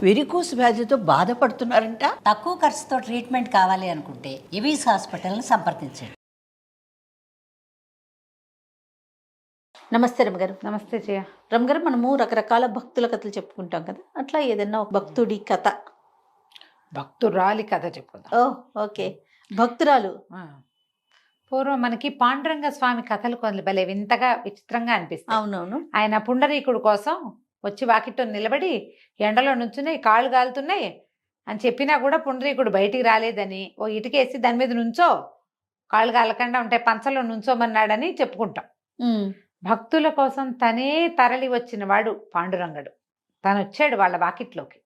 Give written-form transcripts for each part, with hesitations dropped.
Varicose వ్యాధితో బాధపడుతున్నారంట. తక్కువ ఖర్చుతో ట్రీట్మెంట్ కావాలి అనుకుంటే ఎవిస్ హాస్పిటల్ని సంప్రదించండి. నమస్తే రమగారు. నమస్తే జయ. రమగారు, మనము రకరకాల భక్తుల కథలు చెప్పుకుంటాం కదా, అట్లా ఏదన్నా ఒక భక్తుడి కథ. భక్తురాలి కథ చెప్పుకుందాం. ఓ ఓకే, భక్తురాలు. పూర్వం మనకి పాండురంగ స్వామి కథలు కొన్ని భలే వింతగా విచిత్రంగా అనిపిస్తాయి. అవునవును. ఆయన పుండరీకుడు కోసం వచ్చి వాకిట్లో నిలబడి ఎండలో నుంచున్నాయి, కాళ్ళు కాలుతున్నాయి అని చెప్పినా కూడా పుండరీకుడు బయటికి రాలేదని ఓ ఇటుకేసి దాని మీద నుంచో, కాళ్ళు కాలకుండా ఉంటే పంచలో నుంచోమన్నాడని చెప్పుకుంటాం. భక్తుల కోసం తనే తరలి వచ్చిన వాడు పాండురంగడు. తను వచ్చాడు వాళ్ళ వాకిట్లోకి.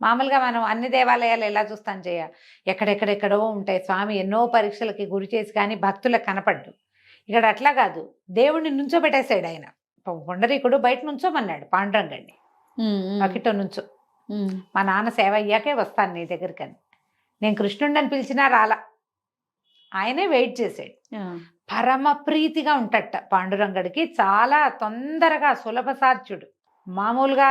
మామూలుగా మనం అన్ని దేవాలయాలు ఎలా చూస్తాం జయ, ఎక్కడెక్కడెక్కడో ఉంటాయి స్వామి, ఎన్నో పరీక్షలకి గురి చేసి కానీ భక్తులకు కనపడ్డు. ఇక్కడ అట్లా కాదు, దేవుడిని నుంచోబెట్టేశాడు ఆయన. పుండరీకుడు బయట నుంచోమన్నాడు పాండురంగడిని, వాకిట్లో నుంచో, మా నాన్న సేవ అయ్యాకే వస్తాను నీ దగ్గరికి అని. నేను కృష్ణుడిని పిలిచినా రాలా, ఆయనే వెయిట్ చేశాడు. పరమ ప్రీతిగా ఉంటట పాండురంగడికి, చాలా తొందరగా సులభసాధ్యుడు. మామూలుగా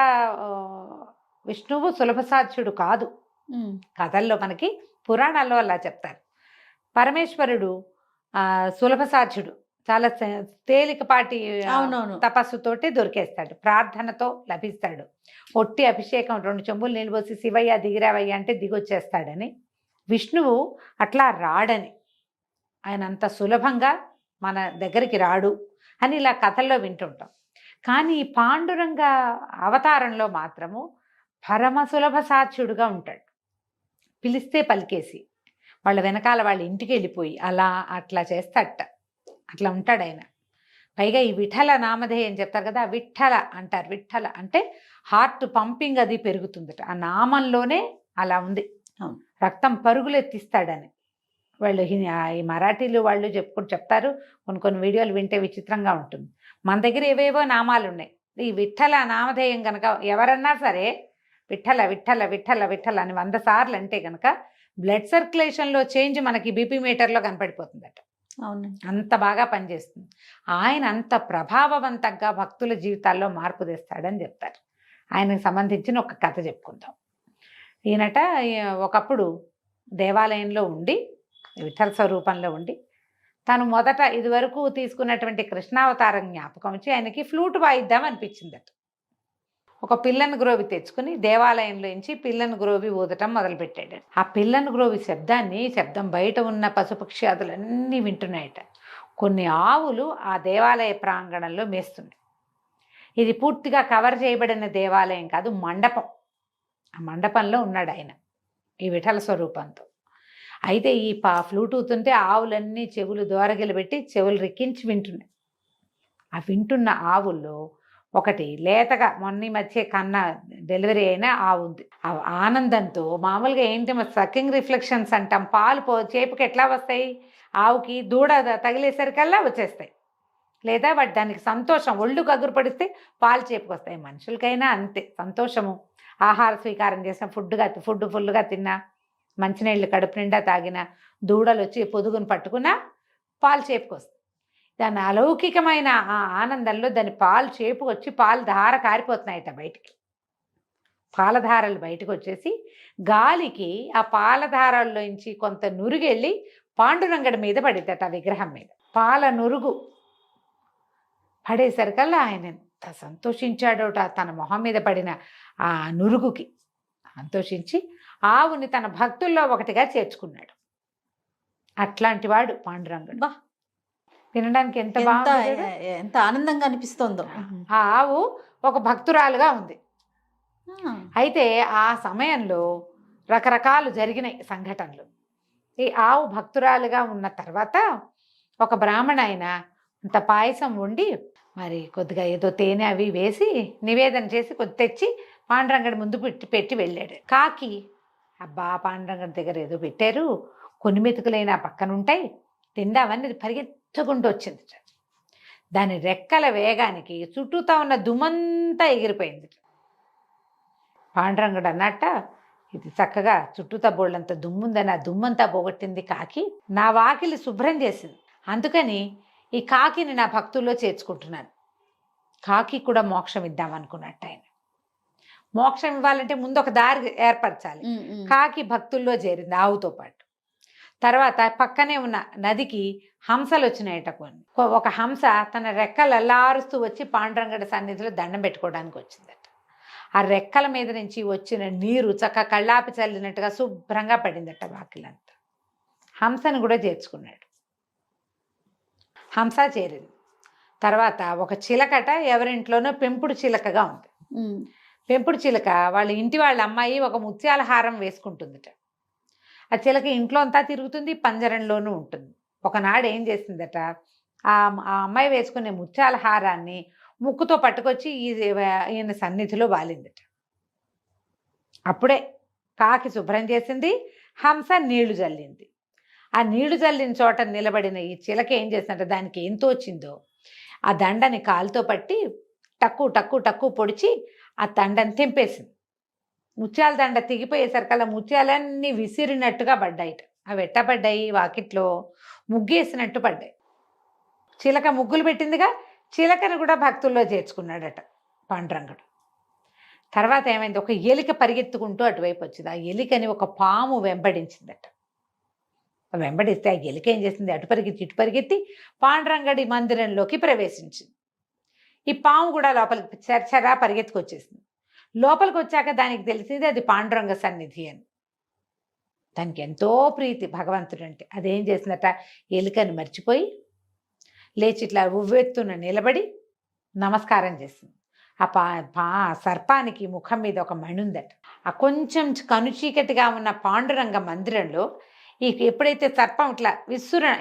విష్ణువు సులభసాధ్యుడు కాదు. కథల్లో మనకి పురాణాల్లో అలా చెప్తారు. పరమేశ్వరుడు సులభసాధ్యుడు, చాలా తేలికపాటి తపస్సుతోటి దొరికేస్తాడు, ప్రార్థనతో లభిస్తాడు. ఒట్టి అభిషేకం 2 చెంబులు నీళ్ళు పోసి శివయ్య దిగిరావయ్య అంటే దిగొచ్చేస్తాడని, విష్ణువు అట్లా రాడని, ఆయన అంత సులభంగా మన దగ్గరికి రాడు అని ఇలా కథల్లో వింటుంటాం. కానీ పాండురంగ అవతారంలో మాత్రము పరమ సులభ సాధ్యుడుగా ఉంటాడు. పిలిస్తే పలికేసి వాళ్ళ వెనకాల వాళ్ళ ఇంటికి వెళ్ళిపోయి అలా అట్లా చేస్తాడట. అట్లా ఉంటాడు ఆయన. పైగా ఈ విఠల నామధేయం చెప్తారు కదా, విఠల అంటారు. విఠల అంటే హార్ట్ పంపింగ్ అది పెరుగుతుందట. ఆ నామంలోనే అలా ఉంది, రక్తం పరుగులెత్తిస్తాడని. వాళ్ళు ఈ మరాఠీలు వాళ్ళు చెప్తారు. కొన్ని వీడియోలు వింటే విచిత్రంగా ఉంటుంది. మన దగ్గర ఏవేవో నామాలు ఉన్నాయి. ఈ విఠల నామధేయం కనుక ఎవరన్నా సరే విఠల విఠల విఠల విఠల అని 100 సార్లు అంటే కనుక బ్లడ్ సర్క్యులేషన్లో చేంజ్ మనకి బీపీ మీటర్లో కనపడిపోతుందట. అవును, అంత బాగా పనిచేస్తుంది. ఆయన అంత ప్రభావవంతంగా భక్తుల జీవితాల్లో మార్పు తెస్తాడని చెప్తారు. ఆయనకు సంబంధించిన ఒక కథ చెప్పుకుందాం. ఈయనట ఒకప్పుడు దేవాలయంలో ఉండి, విఠల స్వరూపంలో ఉండి, తను మొదట ఇదివరకు తీసుకున్నటువంటి కృష్ణావతారం జ్ఞాపకం వచ్చి ఆయనకి ఫ్లూట్ వాయిద్దాం అనిపించిందట. ఒక పిల్లను గ్రోవి తెచ్చుకుని దేవాలయంలో నుంచి పిల్లను గ్రోవి ఊదటం మొదలుపెట్టాడు. ఆ పిల్లను గ్రోవి శబ్దం బయట ఉన్న పశుపక్ష్యాదులన్నీ వింటున్నాయట. కొన్ని ఆవులు ఆ దేవాలయ ప్రాంగణంలో మేస్తున్నాయి. ఇది పూర్తిగా కవర్ చేయబడిన దేవాలయం కాదు, మండపం. ఆ మండపంలో ఉన్నాడు ఆయన ఈ విఠల స్వరూపంతో. అయితే ఈ ఫ్లూట్ ఊతుంటే ఆవులన్నీ చెవులు దోరగిలు పెట్టి చెవులు రిక్కించి వింటున్నాయి. ఆ వింటున్న ఆవుల్లో ఒకటి లేతగా మొన్న మధ్య కన్నా డెలివరీ అయిన ఆవు ఉంది. ఆ ఆనందంతో మామూలుగా ఏంటి సకింగ్ రిఫ్లెక్షన్స్ అంటాం, పాలు చేపుకి ఎట్లా వస్తాయి, ఆవుకి దూడ తగిలేసరికల్లా వచ్చేస్తాయి. లేదా వాటి దానికి సంతోషం, ఒళ్ళు గగురు పడిస్తే పాలు చేపుకొస్తాయి. మనుషులకైనా అంతే సంతోషము. ఆహార స్వీకారం చేసిన ఫుడ్ ఫుల్గా తిన్నా, మంచినీళ్ళు కడుపు నిండా తాగిన, దూడలు వచ్చి పొదుగును పట్టుకున్నా పాలు చేపుకొస్తాయి. దాని అలౌకికమైన ఆ ఆనందంలో దాని పాలు చేపుకొచ్చి పాలు ధార కారిపోతున్నాయట బయటికి. పాలధారలు బయటకు వచ్చేసి గాలికి ఆ పాలధారల్లోంచి కొంత నురుగెళ్ళి పాండురంగడి మీద పడిద్దట, ఆ విగ్రహం మీద. పాల నురుగు పడేసరికల్లా ఆయన ఎంత సంతోషించాడోట. తన మొహం మీద పడిన ఆ నురుగుకి సంతోషించి ఆవుని తన భక్తుల్లో ఒకటిగా చేర్చుకున్నాడు. అట్లాంటి వాడు పాండురంగడు. బా, వినడానికి ఎంత ఆనందంగా అనిపిస్తుందో. ఆ ఆవు ఒక భక్తురాలుగా ఉంది. అయితే ఆ సమయంలో రకరకాలు జరిగినాయి సంఘటనలు. ఈ ఆవు భక్తురాలుగా ఉన్న తర్వాత ఒక బ్రాహ్మణ ఆయన అంత పాయసం వండి మరి కొద్దిగా ఏదో తేనె అవి వేసి నివేదన చేసి కొద్ది తెచ్చి పాండురంగడి ముందు పెట్టి వెళ్ళాడు. కాకి, అబ్బా పాండురంగడి దగ్గర ఏదో పెట్టారు, కొన్ని మెతుకులైన పక్కన ఉంటాయి, తిందామని పరిగెత్తుకుంటూ వచ్చింది. దాని రెక్కల వేగానికి చుట్టూతా ఉన్న దుమ్మంతా ఎగిరిపోయింది. పాండురంగడు అన్నట్ట, ఇది చక్కగా చుట్టూతా బోళ్ళంత దుమ్ముందని ఆ దుమ్మంతా పోగొట్టింది కాకి, నా వాకిలి శుభ్రం చేసింది, అందుకని ఈ కాకిని నా భక్తుల్లో చేర్చుకుంటున్నాను. కాకి కూడా మోక్షం ఇద్దామనుకున్నట్టు ఆయన మోక్షం ఇవ్వాలంటే ముందు ఒక దారి ఏర్పరచాలి. కాకి భక్తుల్లో చేరింది ఆవుతో పాటు. తర్వాత పక్కనే ఉన్న నదికి హంసలు వచ్చినాయట కొన్ని. ఒక హంస తన రెక్కలు అల్లారుస్తూ వచ్చి పాండురంగడి సన్నిధిలో దండం పెట్టుకోవడానికి వచ్చిందట. ఆ రెక్కల మీద నుంచి వచ్చిన నీరు చక్క కళ్ళాపి చల్లినట్టుగా శుభ్రంగా పడిందట వాకిలంతా. హంసను కూడా చేర్చుకున్నాడు. హంస చేరింది. తర్వాత ఒక చిలకట ఎవరింట్లోనో పెంపుడు చిలకగా ఉంది. పెంపుడు చిలక వాళ్ళ ఇంటి వాళ్ళ అమ్మాయి ఒక ముత్యాల హారం వేసుకుంటుందట. ఆ చిలక ఇంట్లో అంతా తిరుగుతుంది, పంజరంలోనూ ఉంటుంది. ఒకనాడు ఏం చేసిందట, ఆ అమ్మాయి వేసుకునే ముత్యాల హారాన్ని ముక్కుతో పట్టుకొచ్చి ఈయన సన్నిధిలో వాలిందట. అప్పుడే కాకి శుభ్రం చేసింది, హంస నీళ్లు జల్లింది. ఆ నీళ్లు జల్లిన చోట నిలబడిన ఈ చిలక ఏం చేసిందంటే దానికి ఏం తోచిందో ఆ దండని కాలుతో పట్టి టక్కు టక్కు టక్కు పొడిచి ఆ దండని తెంపేసింది. ముత్యాల దండ తెగిపోయేసరికల్లా ముత్యాలన్నీ విసిరినట్టుగా పడ్డాయిట. అవి ఎట్టబడ్డాయి, వాకిట్లో ముగ్గేసినట్టు పడ్డాయి. చిలక ముగ్గులు పెట్టిందిగా, చిలకను కూడా భక్తుల్లో చేర్చుకున్నాడట పాండురంగడు. తర్వాత ఏమైంది, ఒక ఎలిక పరిగెత్తుకుంటూ అటువైపు వచ్చింది. ఆ ఎలికని ఒక పాము వెంబడించిందట. వెంబడిస్తే ఆ ఎలిక ఏం చేసింది, అటు పరిగెత్తి ఇటు పరిగెత్తి పాండురంగడి మందిరంలోకి ప్రవేశించింది. ఈ పాము కూడా లోపలికి చరచరా పరిగెత్తుకొచ్చేసింది. లోపలికి వచ్చాక దానికి తెలిసింది అది పాండురంగ సన్నిధి అని. దానికి ఎంతో ప్రీతి భగవంతుడు అంటే. అదేం చేసిందట, ఎలుకని మర్చిపోయి లేచి ఇట్లా ఉవ్వెత్తున నిలబడి నమస్కారం చేసింది. ఆ సర్పానికి ముఖం మీద ఒక మణి ఉందట. ఆ కొంచెం కనుచీకటిగా ఉన్న పాండురంగ మందిరంలో ఎప్పుడైతే సర్పం ఇట్లా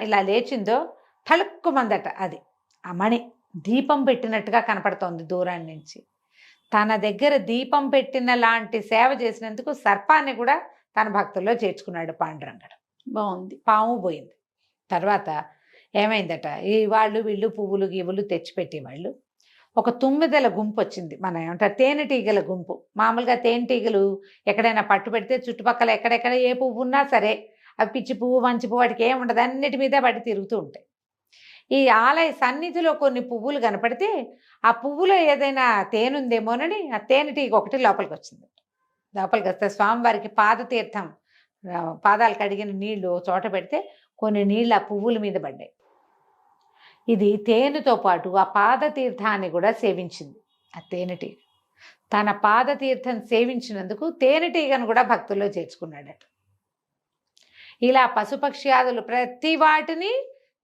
ఇలా లేచిందో తళుక్కుమందట. అది ఆ మణి దీపం పెట్టినట్టుగా కనపడుతోంది దూరం నుంచి. తన దగ్గర దీపం పెట్టిన లాంటి సేవ చేసినందుకు సర్పాన్ని కూడా తన భక్తుల్లో చేర్చుకున్నాడు పాండురంగడు. బాగుంది. పాము పోయింది. తర్వాత ఏమైందట, వీళ్ళు పువ్వులు గివ్వులు తెచ్చిపెట్టేవాళ్ళు. ఒక తుమ్మిదల గుంపు వచ్చింది. మన ఏమంటారు, తేనెటీగల గుంపు. మామూలుగా తేనెటీగలు ఎక్కడైనా పట్టు పెడితే చుట్టుపక్కల ఎక్కడెక్కడ ఏ పువ్వు ఉన్నా సరే అవి పిచ్చి పువ్వు మంచి పువ్వు వాటికి ఏముండదు, అన్నిటి మీద పడి తిరుగుతూ ఉంటాయి. ఈ ఆలయ సన్నిధిలో కొన్ని పువ్వులు కనపడితే ఆ పువ్వులో ఏదైనా తేనుందేమోనని ఆ తేనెటీగ ఒకటి లోపలికి వచ్చింది. లోపలికి వస్తే స్వామివారికి పాదతీర్థం, పాదాలు కడిగిన నీళ్లు చోట పెడితే కొన్ని నీళ్ళు ఆ పువ్వుల మీద పడ్డాయి. ఇది తేనెతో పాటు ఆ పాదతీర్థాన్ని కూడా సేవించింది. ఆ తేనెటీగ తన పాదతీర్థం సేవించినందుకు తేనెటీగను కూడా భక్తుల్లో చేర్చుకున్నాడట. ఇలా పశుపక్ష్యాదులు ప్రతి వాటిని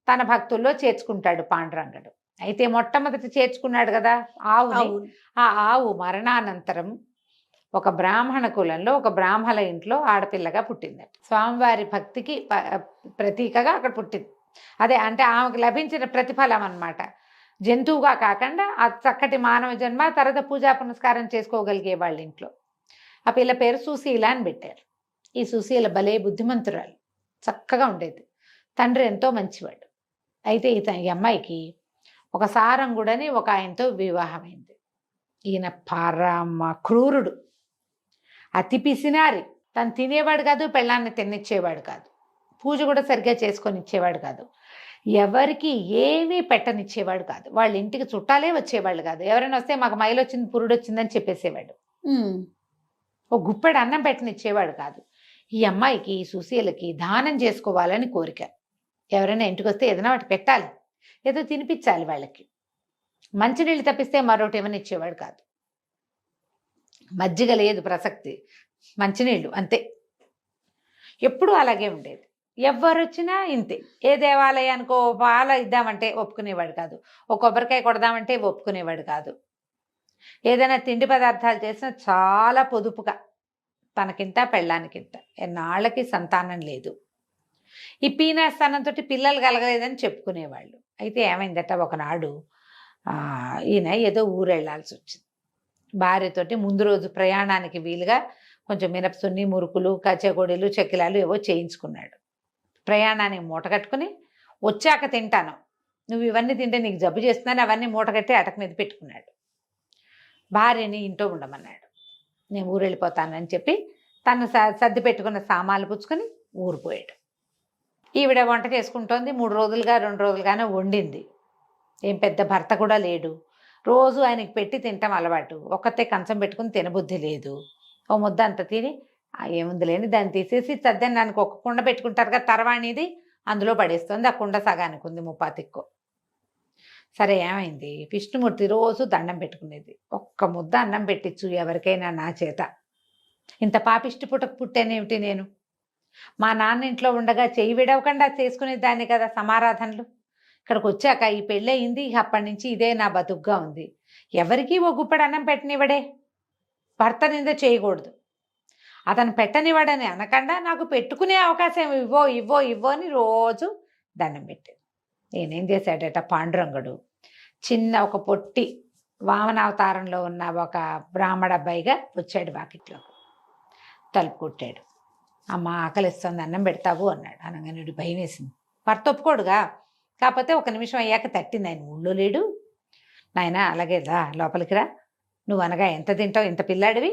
తన భక్తుల్లో చేర్చుకుంటాడు పాండురంగడు. అయితే మొట్టమొదటి చేర్చుకున్నాడు కదా ఆవుని. ఆ ఆవు మరణానంతరం ఒక బ్రాహ్మణ కులంలో ఒక బ్రాహ్మణ ఇంట్లో ఆడపిల్లగా పుట్టిందట. స్వామివారి భక్తికి ప్రతీకగా అక్కడ పుట్టింది. అదే అంటే ఆమెకు లభించిన ప్రతిఫలం అన్నమాట. జంతువుగా కాకుండా ఆ చక్కటి మానవ జన్మ, తర్వాత పూజా పునస్కారం చేసుకోగలిగే వాళ్ళ ఇంట్లో. ఆ పిల్ల పేరు సుశీల అని పెట్టారు. ఈ సుశీల భలే బుద్ధిమంతురాలు, చక్కగా ఉండేది. తండ్రి ఎంతో మంచివాడు. అయితే ఈ అమ్మాయికి ఒక సారంగుడని ఒక ఆయనతో వివాహమైంది. ఈయన పరమ క్రూరుడు, అతి పిసినారి. తను తినేవాడు కాదు, పెళ్ళాన్ని తినిచ్చేవాడు కాదు, పూజ కూడా సరిగ్గా చేసుకొని ఇచ్చేవాడు కాదు, ఎవరికి ఏమీ పెట్టనిచ్చేవాడు కాదు, వాళ్ళ ఇంటికి చుట్టాలే వచ్చేవాళ్ళు కాదు. ఎవరైనా వస్తే మాకు మైలొచ్చింది పురుడు వచ్చిందని చెప్పేసేవాడు. ఓ గుప్పెడు అన్నం పెట్టనిచ్చేవాడు కాదు. ఈ అమ్మాయికి సుశీలకి దానం చేసుకోవాలని కోరిక. ఎవరైనా ఇంటికి వస్తే ఏదైనా వాటి పెట్టాలి, ఏదో తినిపించాలి వాళ్ళకి. మంచినీళ్ళు తప్పిస్తే మరొకటి ఏమైనా ఇచ్చేవాడు కాదు. మజ్జిగ లేదు ప్రసక్తి, మంచినీళ్ళు అంతే. ఎప్పుడూ అలాగే ఉండేది. ఎవరు వచ్చినా ఇంతే. ఏ దేవాలయానికో పాల ఇద్దామంటే ఒప్పుకునేవాడు కాదు, ఓ కొబ్బరికాయ కొడదామంటే ఒప్పుకునేవాడు కాదు. ఏదైనా తిండి పదార్థాలు చేసినా చాలా పొదుపుగా, తనకింత పెళ్ళానికింత. ఎన్నాళ్ళకి సంతానం లేదు. ఈ పీనాస్థానంతో పిల్లలు కలగలేదని చెప్పుకునేవాళ్ళు. అయితే ఏమైందట, ఒకనాడు ఈయన ఏదో ఊరు వెళ్ళాల్సి వచ్చింది. భార్యతోటి ముందు రోజు ప్రయాణానికి వీలుగా కొంచెం మినపసున్ని, మురుకులు, కచ్చగొడీలు, చెక్కిలాలు ఏవో చేయించుకున్నాడు. ప్రయాణానికి మూట కట్టుకుని వచ్చాక తింటాను, నువ్వు ఇవన్నీ తింటే నీకు జబ్బు చేస్తున్నాను, అవన్నీ మూట కట్టి అటక మీద పెట్టుకున్నాడు. భార్యని ఇంట్లో ఉండమన్నాడు. నేను ఊరు వెళ్ళిపోతానని చెప్పి తను సర్ది పెట్టుకున్న సామాన్లు పుచ్చుకొని ఊరిపోయాడు. ఈవిడ వంట చేసుకుంటోంది. 3 రోజులుగా 2 రోజులుగానే వండింది. ఏం పెద్ద భర్త కూడా లేడు. రోజు ఆయనకి పెట్టి తింటాం అలవాటు. ఒక్కతే కంచం పెట్టుకుని తినబుద్ధి లేదు. ఓ ముద్ద అంత తిని ఏముంది లేని దాన్ని తీసేసి దానికి ఒక కుండ పెట్టుకుంటారు కదా తర్వాణిది, అందులో పడేస్తుంది. ఆ కుండ సగానికి ఉంది ముప్పాతిక్కో. సరే ఏమైంది, విష్ణుమూర్తి రోజు దండం పెట్టుకునేది. ఒక్క ముద్ద అన్నం పెట్టించు ఎవరికైనా నా చేత. ఇంత పాపిష్టి పుట్టకు పుట్టానేమిటి నేను? మా నాన్న ఇంట్లో ఉండగా చెయ్యి విడవకుండా చేసుకునేదాన్ని కదా సమారాధనలు. ఇక్కడికి వచ్చాక ఈ పెళ్ళయింది, ఇక అప్పటి నుంచి ఇదే నా బతుకుగా ఉంది. ఎవరికీ ఓ గుప్పడి అన్నం పెట్టనివ్వడే. భర్త నింద చేయకూడదు. అతను పెట్టనివ్వడని అనకుండా నాకు పెట్టుకునే అవకాశం ఇవ్వో ఇవ్వో ఇవ్వో అని రోజు దండం పెట్టేది. నేనేం చేశాడట పాండురంగుడు, చిన్న ఒక పొట్టి వామనావతారంలో ఉన్న ఒక బ్రాహ్మణ అబ్బాయిగా వచ్చాడు వాకిట్లో. తలుపు కొట్టాడు. అమ్మ ఆకలిస్తుంది అన్నం పెడతావు అన్నాడు. అనగానే భయం వేసింది. భర్త ఒప్పుకోడుగా. కాకపోతే ఒక నిమిషం అయ్యాక తట్టింది. ఆయన ఊళ్ళో లేడు. నాయన అలాగే రా లోపలికి రా, నువ్వు అనగా ఎంత తింటావు, ఇంత పిల్లాడివి,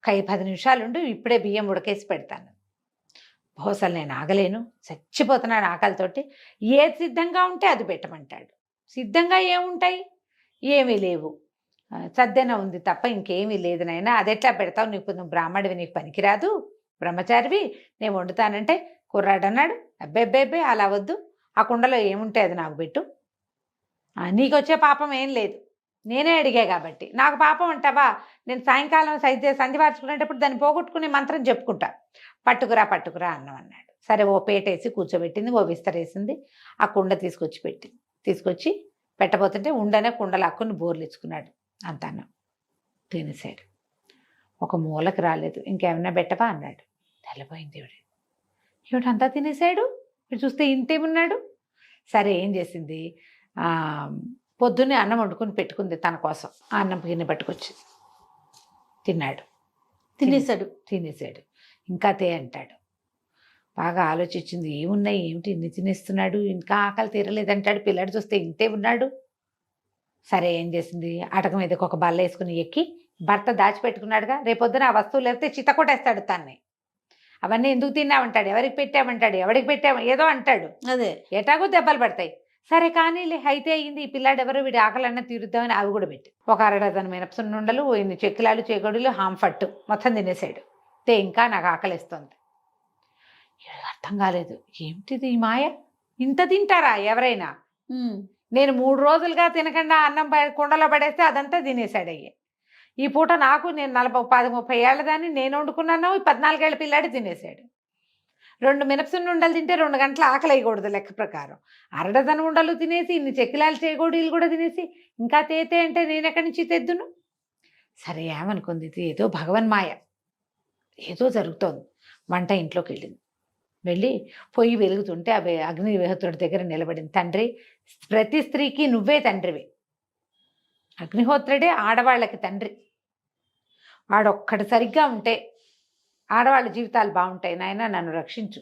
10 నిమిషాలుండు, ఇప్పుడే బియ్యం ఉడకేసి పెడతాను. బహుశా నేను ఆగలేను, చచ్చిపోతున్నాడు ఆకలితోటి. ఏది సిద్ధంగా ఉంటే అది పెట్టమంటాడు. సిద్ధంగా ఏముంటాయి? ఏమీ లేవు. సద్దెన ఉంది తప్ప ఇంకేమీ లేదు నాయన. అది ఎట్లా పెడతావు, నువ్వు బ్రాహ్మడివి, నీకు పనికిరాదు, బ్రహ్మచారివి, నేను వండుతానంటే. కుర్రాడు అన్నాడు, అబ్బే అలా వద్దు, ఆ కుండలో ఏముంటే అది నాకు పెట్టు. నీకు వచ్చే పాపం ఏం లేదు, నేనే అడిగా కాబట్టి. నాకు పాపం అంటావా? నేను సాయంకాలం సంధి వార్చుకునేటప్పుడు దాన్ని పోగొట్టుకునే మంత్రం చెప్పుకుంటా. పట్టుకురా అన్నం అన్నాడు. సరే ఓ పేటేసి కూర్చోబెట్టింది, ఓ విస్తరేసింది. ఆ కుండ తీసుకొచ్చి పెట్టబోతుంటే ఉండనే కుండలు అక్కుని బోర్లు ఇచ్చుకున్నాడు. అంత అన్నం తినేసాడు. ఒక మూలకు రాలేదు. ఇంకేమన్నా పెట్టవా అన్నాడు. తెల్లపోయింది ఈవిడ అంతా తినేసాడు. ఇప్పుడు చూస్తే ఇంతేమున్నాడు. సరే ఏం చేసింది, పొద్దున్నే అన్నం వండుకొని పెట్టుకుంది తన కోసం. ఆ అన్నం గిన్నె పట్టుకొచ్చి తిన్నాడు. తినేసాడు. ఇంకా తే అంటాడు. బాగా ఆలోచించింది. ఏమున్నాయి ఏమిటి ఇన్ని తినేస్తున్నాడు, ఇంకా ఆకలి తీరలేదంటాడు. పిల్లాడు చూస్తే ఇంతే ఉన్నాడు. సరే ఏం చేసింది, అటక మీదకి ఒక బల్ల వేసుకుని ఎక్కి, భర్త దాచిపెట్టుకున్నాడుగా, రేపొద్దున ఆ వస్తువులు లేకపోతే చితకొట్టేస్తాడు తన్ని. అవన్నీ ఎందుకు తిన్నామంటాడు, ఎవరికి పెట్టామంటాడు, ఎవరికి పెట్టాము ఏదో అంటాడు. అదే ఎటాగో దెబ్బలు పడతాయి. సరే కానీ అయితే అయింది. ఈ పిల్లాడు ఎవరు, వీడి ఆకలన్నా తీరుద్దామని అవి కూడా పెట్టి ఒక 6 డజన్ మినపసున్నుండలు, ఇన్ని చెక్కిలాలు, చేగొడులు, హాంఫట్టు మొత్తం తినేసాడు. ఇంకా నాకు ఆకలిస్తుంది. అర్థం కాలేదు, ఏమిటిది ఈ మాయ, ఇంత తింటారా ఎవరైనా? నేను 3 రోజులుగా తినకుండా అన్నం కుండలో పడేస్తే అదంతా తినేసాడు. ఈ పూట నాకు, నేను 40-30 ఏళ్ళ దాన్ని నేను వండుకున్నాను, 14 ఏళ్ళ పిల్లాడి తినేసాడు. 2 మినపసున్ను ఉండలు తింటే 2 గంటల ఆకలి వేయకూడదు లెక్క ప్రకారం. 6 డజన్ ఉండలు తినేసి, ఇన్ని చెక్కిలాలు, చేగోడీలు కూడా తినేసి ఇంకా తేతే అంటే నేను ఎక్కడి నుంచి తెద్దును? సరే ఏమనుకుంది, ఇది ఏదో భగవన్మాయ, ఏదో జరుగుతోంది. వంట ఇంట్లోకి వెళ్ళి పొయ్యి వెలుగుతుంటే అవి అగ్నిహోత్రుడి దగ్గర నిలబడింది. తండ్రి, ప్రతి స్త్రీకి నువ్వే తండ్రివి. అగ్నిహోత్రుడే ఆడవాళ్ళకి తండ్రి. వాడొక్కడు సరిగ్గా ఉంటే ఆడవాళ్ళ జీవితాలు బాగుంటాయి. నాయన నన్ను రక్షించు.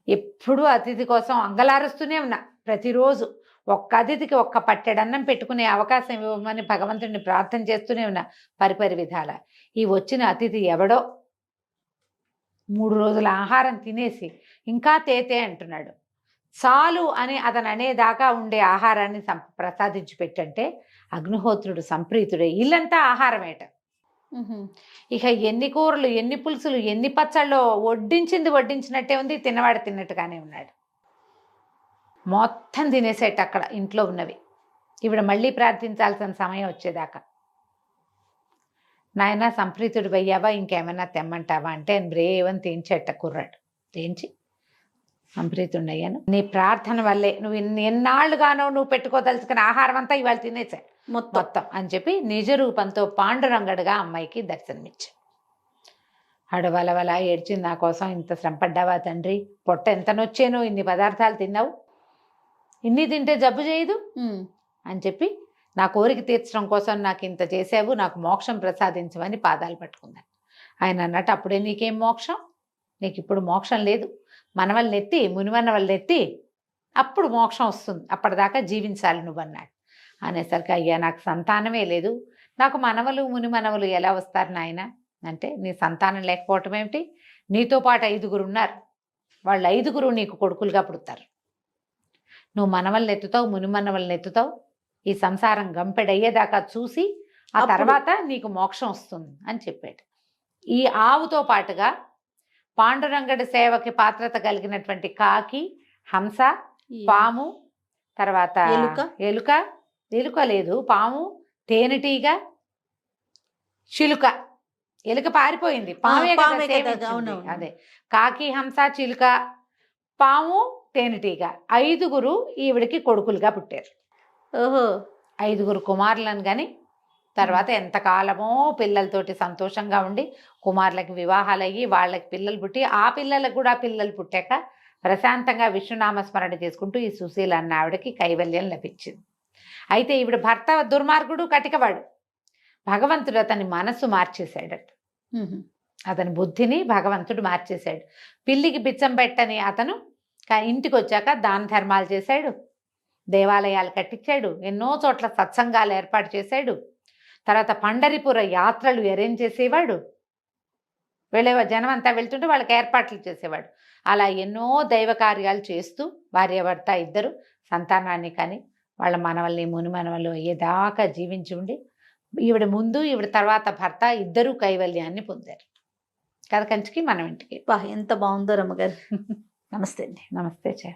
ఎప్పుడూ అతిథి కోసం అంగలారుస్తూనే ఉన్నా. ప్రతిరోజు ఒక్క అతిథికి ఒక్క పట్టెడన్నం పెట్టుకునే అవకాశం ఇవ్వమని భగవంతుడిని ప్రార్థన చేస్తూనే ఉన్నా పరిపరి విధాల. ఈ వచ్చిన అతిథి ఎవడో 3 రోజుల ఆహారం తినేసి ఇంకా తేతే అంటున్నాడు. చాలు అని అతను అనేదాకా ఉండే ఆహారాన్ని ప్రసాదించి పెట్టంటే అగ్నిహోత్రుడు సంప్రీతుడే. ఇల్లంతా ఆహారమేట. ఇక ఎన్ని కూరలు, ఎన్ని పులుసులు, ఎన్ని పచ్చళ్ళు, వడ్డించినట్టే ఉంది, తిన్నవాడు తిన్నట్టుగానే ఉన్నాడు. మొత్తం తినేసేట అక్కడ ఇంట్లో ఉన్నవి. ఈవిడ మళ్ళీ ప్రార్థించాల్సిన సమయం వచ్చేదాకా. నాయన సంప్రీతుడు అయ్యావా, ఇంకేమైనా తెమ్మంటావా అంటే బ్రేవని తేంచేట కుర్రాడు. తేంచి సంప్రీతుడు అయ్యాను, నీ ప్రార్థన వల్లే, నువ్వు ఎన్నాళ్ళుగానో నువ్వు పెట్టుకోదలుచుకున్న ఆహారం అంతా ఇవాళ తినేసాడు మొత్తం అని చెప్పి నిజ రూపంతో పాండురంగడుగా అమ్మాయికి దర్శనమిచ్చాడు. అడవలవల ఏడ్చింది, నా కోసం ఇంత శ్రమపడ్డావా తండ్రి, పొట్ట ఎంత నొచ్చానో, ఇన్ని పదార్థాలు తిన్నావు, ఇన్ని తింటే జబ్బు చేయదు అని చెప్పి నా కోరిక తీర్చడం కోసం నాకు ఇంత చేసావు, నాకు మోక్షం ప్రసాదించమని పాదాలు పట్టుకున్నాను. ఆయన అన్నట్టు, అప్పుడే నీకేం మోక్షం, నీకు ఇప్పుడు మోక్షం లేదు, మనవల్ని ఎత్తి, మునిమన్నవల్ని ఎత్తి అప్పుడు మోక్షం వస్తుంది, అప్పటిదాకా జీవించాలి నువ్వు అన్నాడు. అనేసరికి, అయ్యా నాకు సంతానమే లేదు, నాకు మనవలు మునిమనవలు ఎలా వస్తారు నాయన అంటే, నీ సంతానం లేకపోవటం ఏమిటి, నీతో పాటు 5గురు ఉన్నారు, వాళ్ళు 5గురు నీకు కొడుకులుగా పుడతారు, నువ్వు మనవల్ని ఎత్తుతావు, మునిమన్నవల్ని ఎత్తుతావు, ఈ సంసారం గంపెడయ్యేదాకా చూసి ఆ అప్పుడు- తర్వాత నీకు మోక్షం వస్తుంది అని చెప్పాడు. ఈ ఆవుతో పాటుగా పాండురంగడి సేవకి పాత్రత కలిగినటువంటి కాకి, హంస, పాము, తర్వాత ఎలుక? ఎలుక లేదు, పాము, తేనెటీగ, చిలుక. ఎలుక పారిపోయింది, పామే కదా పామే కదా, సేవించింది. అవునవును. అదే కాకి, హంస, చిలుక, పాము, తేనెటీగ 5గురు ఈవిడికి కొడుకులుగా పుట్టారు. ఓహో 5గురు కుమారులను కానీ తర్వాత ఎంతకాలమో పిల్లలతోటి సంతోషంగా ఉండి కుమారులకి వివాహాలు అయ్యి వాళ్ళకి పిల్లలు పుట్టి ఆ పిల్లలకు కూడా పిల్లలు పుట్టాక ప్రశాంతంగా విష్ణునామ స్మరణ చేసుకుంటూ ఈ సుశీల అన్న ఆవిడకి కైవల్యం లభించింది. అయితే ఈవిడ భర్త దుర్మార్గుడు, కటికవాడు. భగవంతుడు అతని మనస్సు మార్చేశాడట. అతని బుద్ధిని భగవంతుడు మార్చేశాడు. పిల్లికి బిచ్చం పెట్టని అతను ఇంటికి వచ్చాక దాన ధర్మాలు చేశాడు, దేవాలయాలు కట్టించాడు, ఎన్నో చోట్ల సత్సంగాలు ఏర్పాటు చేశాడు. తర్వాత పండరిపుర యాత్రలు అరేంజ్ చేసేవాడు. జనం అంతా వెళ్తుంటే వాళ్ళకి ఏర్పాట్లు చేసేవాడు. అలా ఎన్నో దైవ కార్యాలు చేస్తూ భార్యాభర్త ఇద్దరు సంతానాన్ని కానీ వాళ్ళ మనవల్ని ముని మనవలు అయ్యేదాకా జీవించి ఉండి ఈవిడ ముందు ఈవిడ తర్వాత భర్త ఇద్దరు కైవల్యాన్ని పొందారు. కథ కంచికి మనం ఇంటికి. ఎంత బాగుందో రమ్మగారు. నమస్తే అండి. నమస్తే చే